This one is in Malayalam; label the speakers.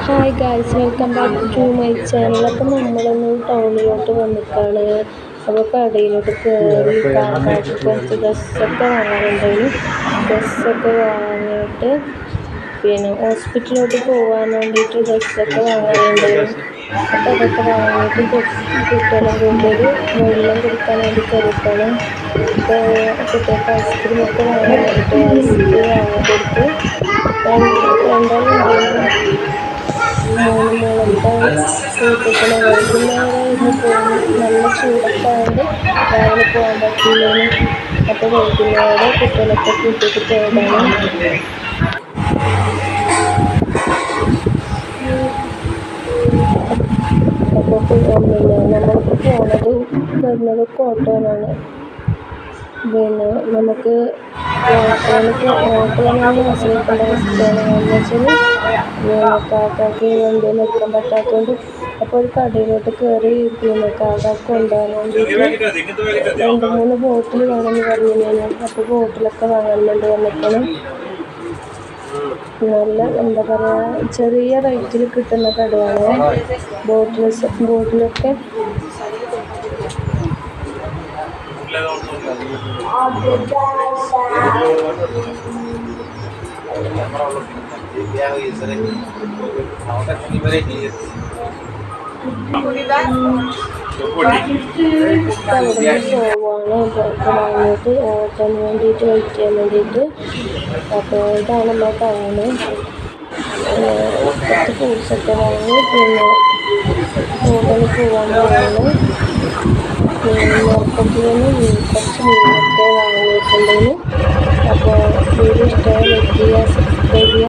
Speaker 1: Hi guys, welcome back to my channel. അപ്പം നമ്മളൊന്ന് ടൗണിലോട്ട് വന്നിട്ടാണ്. അപ്പോൾ കടയിലോട്ട് കയറി കാക്കാക്ക് കുറച്ച് ഡ്രസ്സൊക്കെ വാങ്ങാനുണ്ടായിരുന്നു. ഡ്രസ്സൊക്കെ വാങ്ങിയിട്ട് പിന്നെ ഹോസ്പിറ്റലിലോട്ട് പോകാൻ വേണ്ടിയിട്ട് ഡ്രസ്സൊക്കെ വാങ്ങാനുണ്ടായിരുന്നു. അപ്പോൾ അതൊക്കെ വാങ്ങിയിട്ട് കുട്ടികളെ കൂട്ടിയൊരു വെള്ളം കുടിക്കാൻ വേണ്ടി കയറിയിട്ടാണ്. അപ്പോൾ കുട്ടികൾക്ക് ഐസ്ക്രീമൊക്കെ വാങ്ങാൻ വേണ്ടിയിട്ട് ഐസ്ക്രീം വാങ്ങിക്കൊടുത്ത് രണ്ടാളുണ്ടായിരുന്നു. മൂന്ന് മൂളത്തെ കൂട്ടിക്കണം. വൈകുന്നേരമായിരുന്നു പോകുന്നു. നല്ല ചൂടൊക്കെ ആയതുകൊണ്ട് രാവിലെ പോകാൻ പറ്റില്ലേന്. അപ്പോൾ വൈകുന്നേരം കുട്ടികളൊക്കെ കൂട്ടിയിട്ട് പോയതാണ്. അപ്പോൾ നമ്മൾക്ക് വരുന്നത് കോട്ടയമാണ്. പിന്നെ നമുക്ക് ഓട്ടോനാണ് ആശ്രയിക്കേണ്ട അവസ്ഥയാണ്. എന്ന് വെച്ചാൽ കാക്കാക്ക് വണ്ടി നിൽക്കാൻ പറ്റാത്തതുകൊണ്ട് അപ്പോൾ ഒരു കടയിലോട്ട് കയറി പിന്നെ കാക്കാക്ക് കൊണ്ടുപോകാൻ വേണ്ടിയിട്ട് 2-3 ബോട്ടിൽ വേണമെന്ന് പറഞ്ഞു ഞാൻ. അപ്പോൾ ബോട്ടിലൊക്കെ വാങ്ങാൻ വേണ്ടി വന്നിട്ടാണ്. നല്ല എന്താ പറയുക, ചെറിയ റേറ്റിൽ കിട്ടുന്ന കടയാണ്. ബോട്ടിലൊക്കെ വാങ്ങിയിട്ട് ഓട്ടാൻ വേണ്ടിയിട്ട് വെയിറ്റ് ചെയ്യാൻ വേണ്ടിയിട്ട്. അപ്പോൾ ഇതാണ് നമ്മൾ ടൗണ്. കുറച്ച് ഫ്രൂട്ട്സൊക്കെ വാങ്ങി പിന്നെ ഹോട്ടലിൽ പോകാൻ പോവാണ്. മാർക്കറ്റിൽ നിന്ന് കുറച്ച് മീനൊക്കെ വാങ്ങിയിട്ടുണ്ടെങ്കിൽ. അപ്പോൾ വീഡിയോ ഇഷ്ടമായി ലൈക്ക് ചെയ്യുക, സബ്സ്ക്രൈബ് ചെയ്യുക.